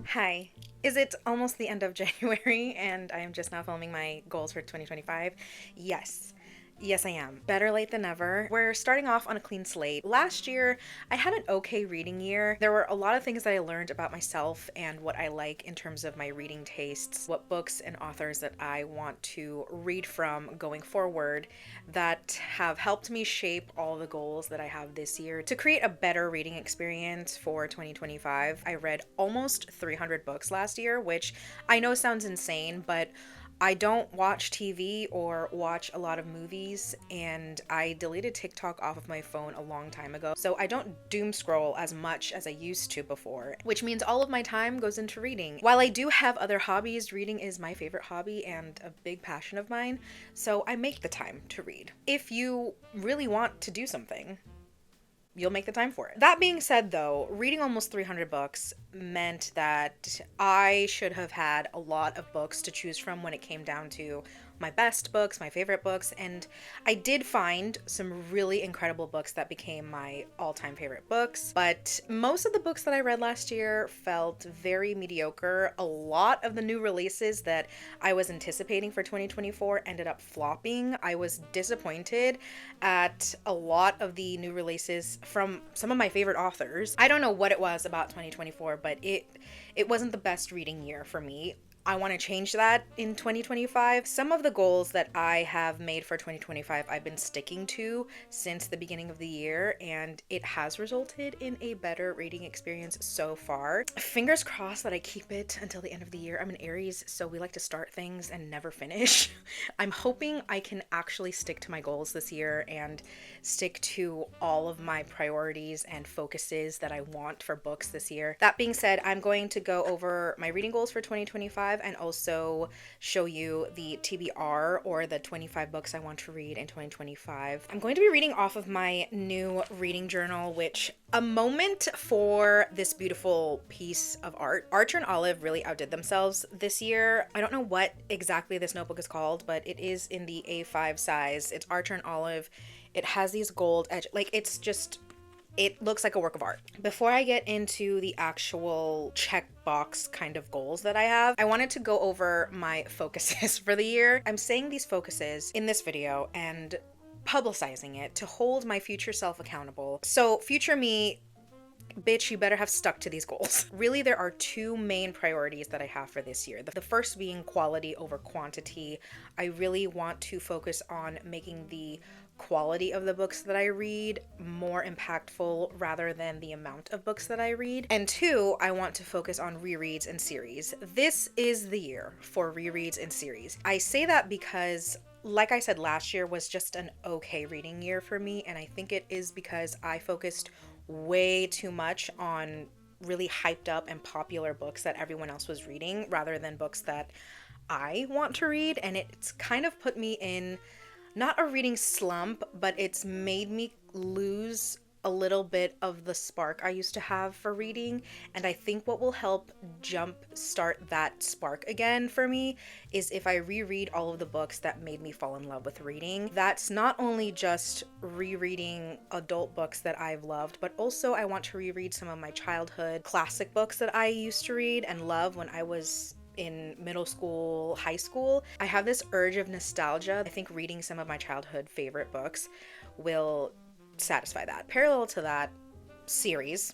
Hi. Is it almost the end of January and I am just now filming my goals for 2025? Yes. Yes, I am. Better late than never. We're starting off on a clean slate. Last year, I had an okay reading year. There were a lot of things that I learned about myself and what I like in terms of my reading tastes, what books and authors that I want to read from going forward that have helped me shape all the goals that I have this year to create a better reading experience for 2025. I read almost 300 books last year, which I know sounds insane, but I don't watch TV or watch a lot of movies, and I deleted TikTok off of my phone a long time ago. So I don't doom scroll as much as I used to before, which means all of my time goes into reading. While I do have other hobbies, reading is my favorite hobby and a big passion of mine, so I make the time to read. If you really want to do something, you'll make the time for it. That being said, though, reading almost 300 books meant that I should have had a lot of books to choose from when it came down to my best books, my favorite books, and I did find some really incredible books that became my all-time favorite books, but most of the books that I read last year felt very mediocre. A lot of the new releases that I was anticipating for 2024 ended up flopping. I was disappointed at a lot of the new releases from some of my favorite authors. I don't know what it was about 2024, but it wasn't the best reading year for me. I want to change that in 2025. Some of the goals that I have made for 2025 I've been sticking to since the beginning of the year, and it has resulted in a better reading experience so far. Fingers crossed that I keep it until the end of the year. I'm an Aries, so we like to start things and never finish. I'm hoping I can actually stick to my goals this year and stick to all of my priorities and focuses that I want for books this year. That being said, I'm going to go over my reading goals for 2025 and also show you the TBR, or the 25 books I want to read in 2025. I'm going to be reading off of my new reading journal, which a moment for this beautiful piece of art. Archer and Olive really outdid themselves this year. I don't know what exactly this notebook is called, but it is in the A5 size. It's Archer and Olive. It has these gold edge, like it looks like a work of art. Before I get into the actual checkbox kind of goals that I have, I wanted to go over my focuses for the year. I'm saying these focuses in this video and publicizing it to hold my future self accountable. So future me, bitch, you better have stuck to these goals. Really, there are two main priorities that I have for this year. The first being quality over quantity. I really want to focus on making the quality of the books that I read more impactful rather than the amount of books that I read. And two, I want to focus on rereads and series. This is the year for rereads and series. I say that because, like I said, last year was just an okay reading year for me, and I think it is because I focused way too much on really hyped up and popular books that everyone else was reading rather than books that I want to read, and it's kind of put me in not a reading slump, but it's made me lose a little bit of the spark I used to have for reading. And I think what will help jump start that spark again for me is if I reread all of the books that made me fall in love with reading. That's not only just rereading adult books that I've loved, but also I want to reread some of my childhood classic books that I used to read and love when I was in middle school, high school. I have this urge of nostalgia. I think reading some of my childhood favorite books will satisfy that. Parallel to that, series.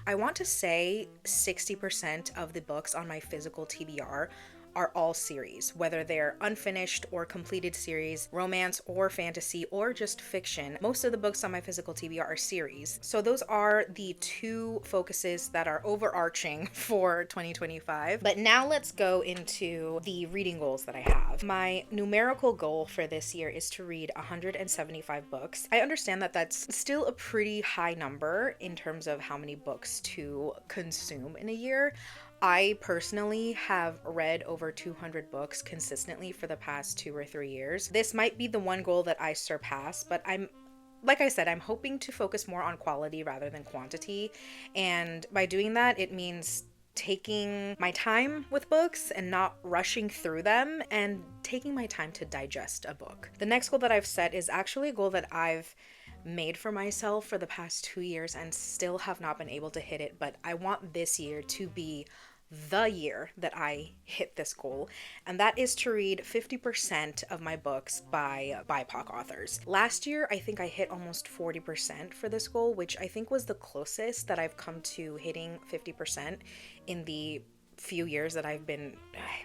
I want to say 60% of the books on my physical TBR are all series, whether they're unfinished or completed series, romance or fantasy or just fiction. Most of the books on my physical TBR are series. So those are the two focuses that are overarching for 2025. But now let's go into the reading goals that I have. My numerical goal for this year is to read 175 books. I understand that that's still a pretty high number in terms of how many books to consume in a year. I personally have read over 200 books consistently for the past 2 or 3 years. This might be the one goal that I surpass, but like I said, I'm hoping to focus more on quality rather than quantity. And by doing that, it means taking my time with books and not rushing through them and taking my time to digest a book. The next goal that I've set is actually a goal that I've made for myself for the past 2 years and still have not been able to hit it, but I want this year to be the year that I hit this goal, and that is to read 50% of my books by BIPOC authors. Last year, I think I hit almost 40% for this goal, which I think was the closest that I've come to hitting 50% in the few years that I've been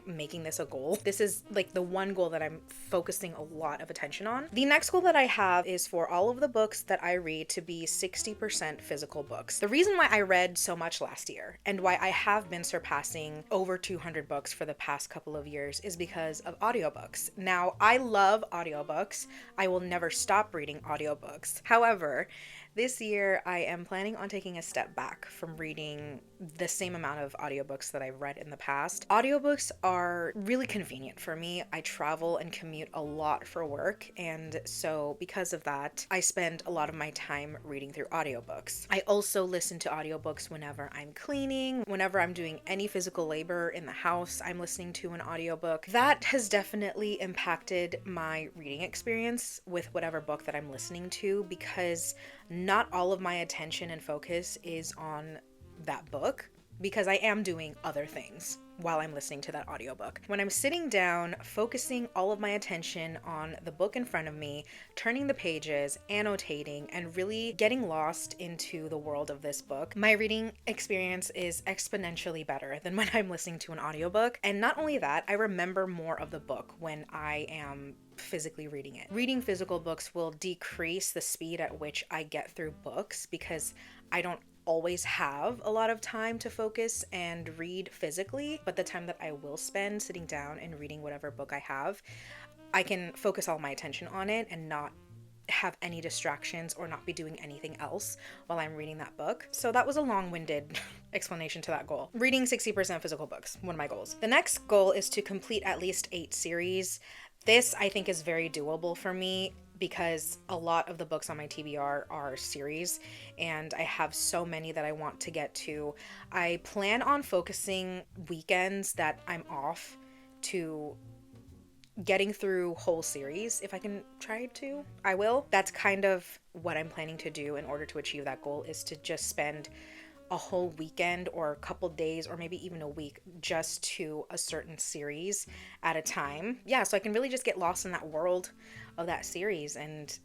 making this a goal. This is like the one goal that I'm focusing a lot of attention on. The next goal that I have is for all of the books that I read to be 60% physical books. The reason why I read so much last year and why I have been surpassing over 200 books for the past couple of years is because of audiobooks. Now, I love audiobooks. I will never stop reading audiobooks. However, this year, I am planning on taking a step back from reading the same amount of audiobooks that I've read in the past. Audiobooks are really convenient for me. I travel and commute a lot for work, and so because of that, I spend a lot of my time reading through audiobooks. I also listen to audiobooks whenever I'm cleaning, whenever I'm doing any physical labor in the house, I'm listening to an audiobook. That has definitely impacted my reading experience with whatever book that I'm listening to, because not all of my attention and focus is on that book, because I am doing other things while I'm listening to that audiobook. When I'm sitting down, focusing all of my attention on the book in front of me, turning the pages, annotating, and really getting lost into the world of this book, my reading experience is exponentially better than when I'm listening to an audiobook. And not only that, I remember more of the book when I am physically reading it. Reading physical books will decrease the speed at which I get through books, because I don't always have a lot of time to focus and read physically, but the time that I will spend sitting down and reading whatever book I have, I can focus all my attention on it and not have any distractions or not be doing anything else while I'm reading that book. So that was a long-winded explanation to that goal. Reading 60% physical books, one of my goals. The next goal is to complete at least 8 series. This, I think, is very doable for me because a lot of the books on my TBR are series, and I have so many that I want to get to. I plan on focusing weekends that I'm off to getting through whole series. If I can try to, I will. That's kind of what I'm planning to do in order to achieve that goal, is to just spend a whole weekend or a couple days or maybe even a week just to a certain series at a time. Yeah, so I can really just get lost in that world of that series and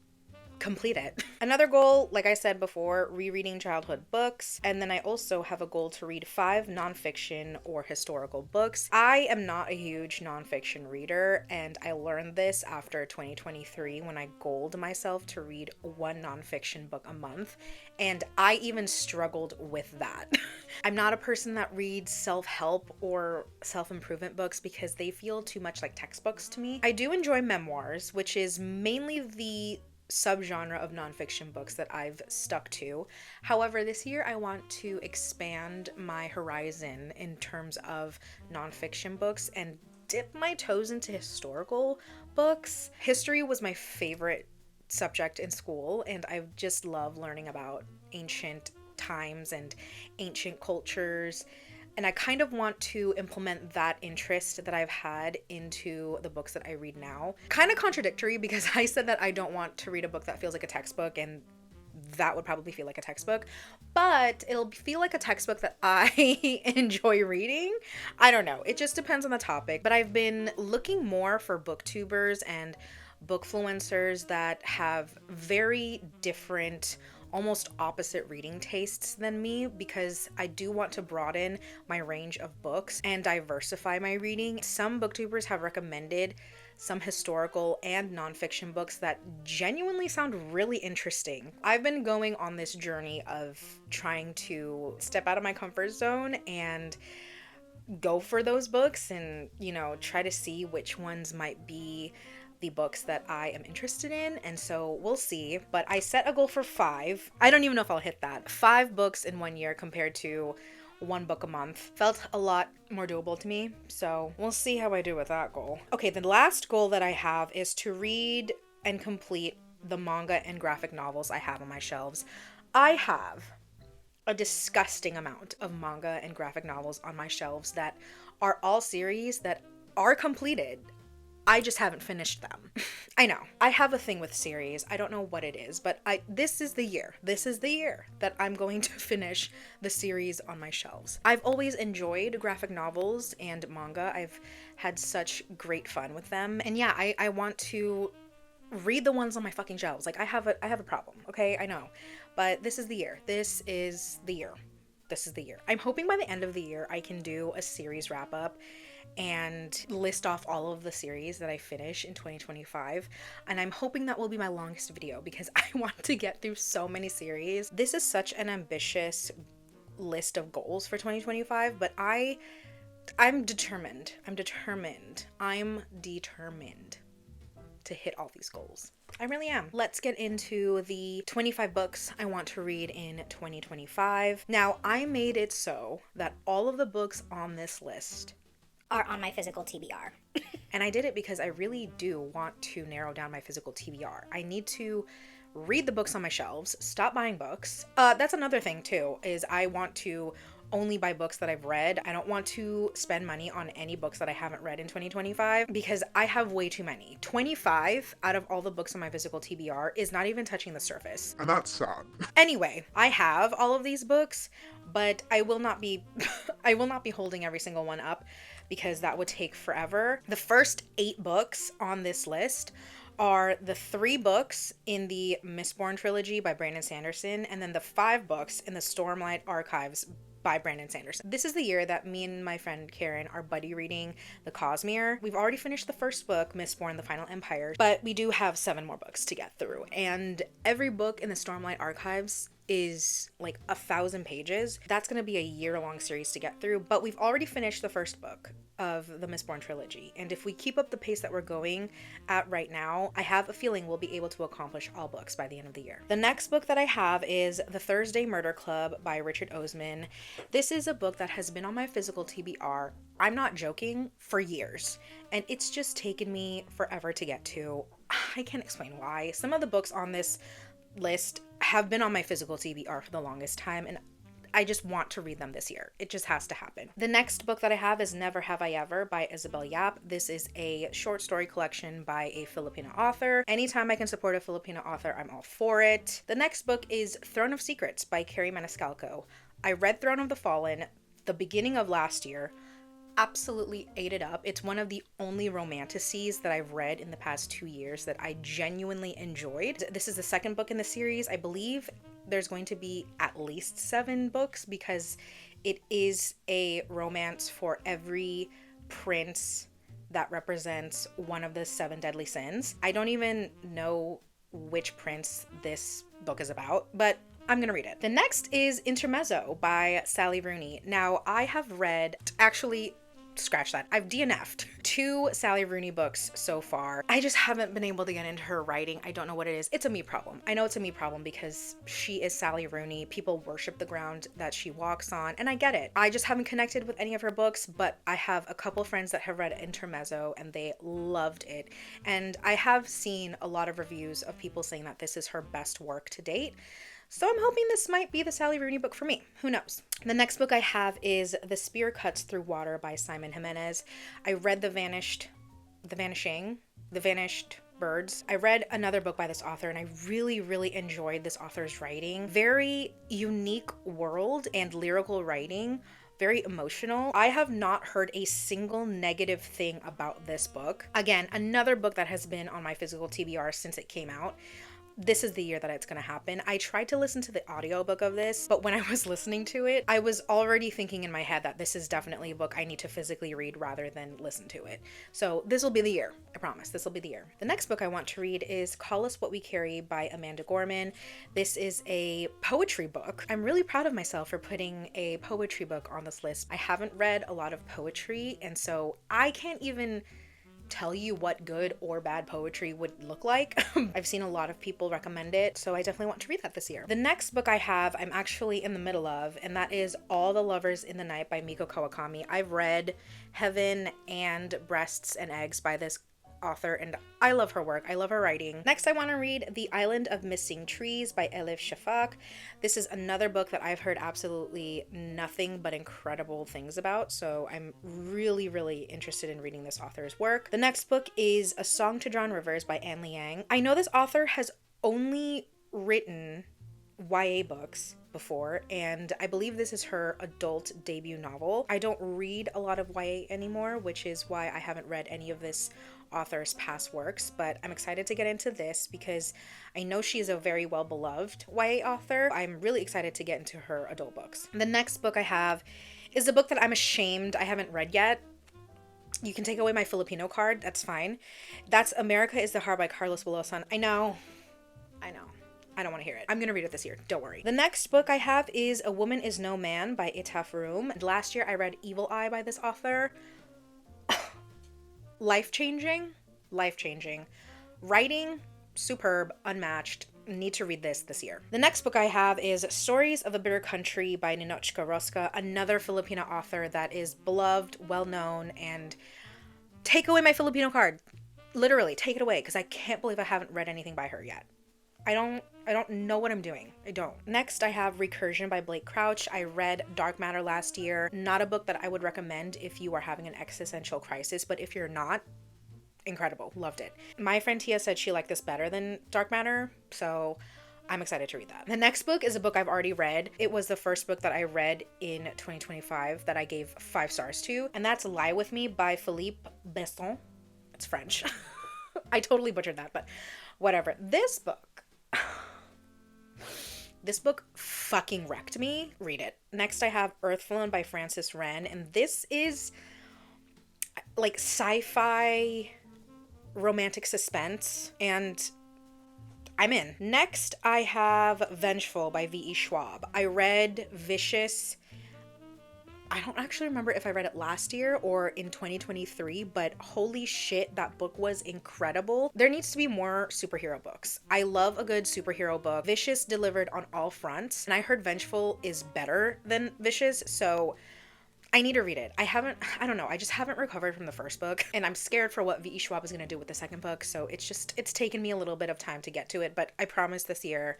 complete it. Another goal, like I said before, rereading childhood books. And then I also have a goal to read 5 nonfiction or historical books. I am not a huge nonfiction reader, and I learned this after 2023 when I goaled myself to read 1 nonfiction book a month. And I even struggled with that. I'm not a person that reads self-help or self-improvement books because they feel too much like textbooks to me. I do enjoy memoirs, which is mainly the subgenre of nonfiction books that I've stuck to. However, this year I want to expand my horizon in terms of nonfiction books and dip my toes into historical books. History was my favorite subject in school, and I just love learning about ancient times and ancient cultures. And I kind of want to implement that interest that I've had into the books that I read now. Kind of contradictory, because I said that I don't want to read a book that feels like a textbook, and that would probably feel like a textbook, but it'll feel like a textbook that I enjoy reading. I don't know. It just depends on the topic, but I've been looking more for booktubers and bookfluencers that have very different, almost opposite reading tastes than me, because I do want to broaden my range of books and diversify my reading. Some booktubers have recommended some historical and nonfiction books that genuinely sound really interesting. I've been going on this journey of trying to step out of my comfort zone and go for those books and, try to see which ones might be the books that I am interested in, and so we'll see. But I set a goal for 5. I don't even know if I'll hit that. 5 books in 1 year compared to 1 book a month felt a lot more doable to me, so we'll see how I do with that goal. Okay, the last goal that I have is to read and complete the manga and graphic novels I have on my shelves. I have a disgusting amount of manga and graphic novels on my shelves that are all series that are completed. I just haven't finished them. I know. I have a thing with series. I don't know what it is, but this is the year. This is the year that I'm going to finish the series on my shelves. I've always enjoyed graphic novels and manga. I've had such great fun with them. And yeah, I want to read the ones on my fucking shelves. Like I have a problem, okay? I know. But this is the year. This is the year. This is the year. I'm hoping by the end of the year I can do a series wrap up and list off all of the series that I finish in 2025. And I'm hoping that will be my longest video because I want to get through so many series. This is such an ambitious list of goals for 2025, but I'm determined. I'm determined to hit all these goals. I really am. Let's get into the 25 books I want to read in 2025. Now, I made it so that all of the books on this list are on my physical TBR. And I did it because I really do want to narrow down my physical TBR. I need to read the books on my shelves, stop buying books. That's another thing too, is I want to only buy books that I've read. I don't want to spend money on any books that I haven't read in 2025 because I have way too many. 25 out of all the books on my physical TBR is not even touching the surface. And that's sad. Anyway, I have all of these books, but I will not be I will not be holding every single one up because that would take forever. The first 8 books on this list are the 3 books in the Mistborn trilogy by Brandon Sanderson, and then the 5 books in the Stormlight Archives by Brandon Sanderson. This is the year that me and my friend Karen are buddy reading The Cosmere. We've already finished the first book, Mistborn: The Final Empire, but we do have 7 more books to get through. And every book in the Stormlight Archives is like 1,000 pages. That's going to be a year-long series to get through, but we've already finished the first book of the Mistborn trilogy. And if we keep up the pace that we're going at right now, I have a feeling we'll be able to accomplish all books by the end of the year. The next book that I have is The Thursday Murder Club by Richard Osman. This is a book that has been on my physical TBR, I'm not joking, for years. And it's just taken me forever to get to. I can't explain why. Some of the books on this list have been on my physical TBR for the longest time, and I just want to read them this year. It just has to happen. The next book that I have is Never Have I Ever by Isabel Yap. This is a short story collection by a Filipino author. Anytime I can support a Filipino author, I'm all for it. The next book is Throne of Secrets by Carrie Maniscalco. I read Throne of the Fallen the beginning of last year. Absolutely ate it up. It's one of the only romanticises that I've read in the past 2 years that I genuinely enjoyed. This is the second book in the series. I believe there's going to be at least 7 books because it is a romance for every prince that represents one of the 7 deadly sins. I don't even know which prince this book is about, but I'm gonna read it. The next is Intermezzo by Sally Rooney. Now, I have read, actually, scratch that, I've DNF'd 2 Sally Rooney books so far. I just haven't been able to get into her writing. I don't know what it is. It's a me problem. I know it's a me problem because she is Sally Rooney. People worship the ground that she walks on, and I get it. I just haven't connected with any of her books, but I have a couple friends that have read Intermezzo and they loved it. And I have seen a lot of reviews of people saying that this is her best work to date. So I'm hoping this might be the Sally Rooney book for me. Who knows? The next book I have is The Spear Cuts Through Water by Simon Jimenez. I read The Vanished Birds. I read another book by this author and I really, really enjoyed this author's writing. Very unique world and lyrical writing. Very emotional. I have not heard a single negative thing about this book. Again, another book that has been on my physical TBR since it came out. This is the year that it's going to happen. I tried to listen to the audiobook of this, but when I was listening to it, I was already thinking in my head that this is definitely a book I need to physically read rather than listen to it. So this will be the year. I promise. This will be the year. The next book I want to read is Call Us What We Carry by Amanda Gorman. This is a poetry book. I'm really proud of myself for putting a poetry book on this list. I haven't read a lot of poetry, and so I can't even tell you what good or bad poetry would look like. I've seen a lot of people recommend it, so I definitely want to read that this year. The next book I have, I'm actually in the middle of, and that is All the Lovers in the Night by Miko Kawakami. I've read Heaven and Breasts and Eggs by this author, and I love her work. I love her writing. Next, I want to read The Island of Missing Trees by Elif Shafak. This is another book that I've heard absolutely nothing but incredible things about, so I'm really, really interested in reading this author's work. The next book is A Song to Drown Rivers by Anne Liang. I know this author has only written YA books before, and I believe this is her adult debut novel. I don't read a lot of YA anymore, which is why I haven't read any of this author's past works, but I'm excited to get into this because I know she is a very well beloved YA author. I'm really excited to get into her adult books. The next book I have is a book that I'm ashamed I haven't read yet. You can take away my Filipino card, that's fine. That's America is the Heart by Carlos Bulosan. I know. I don't want to hear it. I'm going to read it this year. Don't worry. The next book I have is A Woman Is No Man by Itaf Room. Last year I read Evil Eye by this author. Life-changing. Writing, superb, unmatched. Need to read this year. The next book I have is Stories of a Bitter Country by Ninochka Rosca, another Filipino author that is beloved, well-known, and take away my Filipino card. Literally, take it away, because I can't believe I haven't read anything by her yet. I don't know what I'm doing. I don't. Next, I have Recursion by Blake Crouch. I read Dark Matter last year. Not a book that I would recommend if you are having an existential crisis, but if you're not, incredible. Loved it. My friend Tia said she liked this better than Dark Matter, so I'm excited to read that. The next book is a book I've already read. It was the first book that I read in 2025 that I gave 5 stars to, and that's Lie With Me by Philippe Besson. It's French. I totally butchered that, but whatever. This book fucking wrecked me. Read it. Next, I have Earthflown by Francis Wren, and this is like sci-fi romantic suspense, and I'm in. Next, I have Vengeful by V.E. Schwab. I read Vicious. I don't actually remember if I read it last year or in 2023, but holy shit, that book was incredible. There needs to be more superhero books. I love a good superhero book. Vicious delivered on all fronts, and I heard Vengeful is better than Vicious, so I need to read it. I don't know, I just haven't recovered from the first book, and I'm scared for what V.E. Schwab is going to do with the second book, so it's taken me a little bit of time to get to it, but I promise this year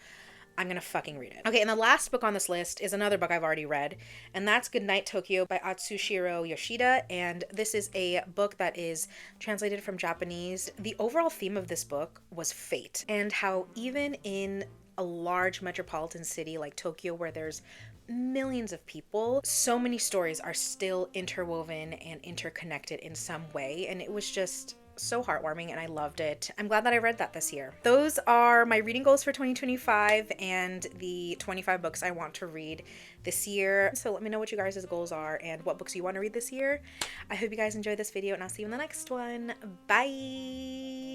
I'm gonna fucking read it. Okay, and the last book on this list is another book I've already read, and that's Goodnight Tokyo by Atsushiro Yoshida, and this is a book that is translated from Japanese. The overall theme of this book was fate, and how even in a large metropolitan city like Tokyo, where there's millions of people, so many stories are still interwoven and interconnected in some way, and it was just so heartwarming, and I loved it. I'm glad that I read that this year. Those are my reading goals for 2025 and the 25 books I want to read this year. So let me know what you guys' goals are and what books you want to read this year. I hope you guys enjoyed this video, and I'll see you in the next one. Bye!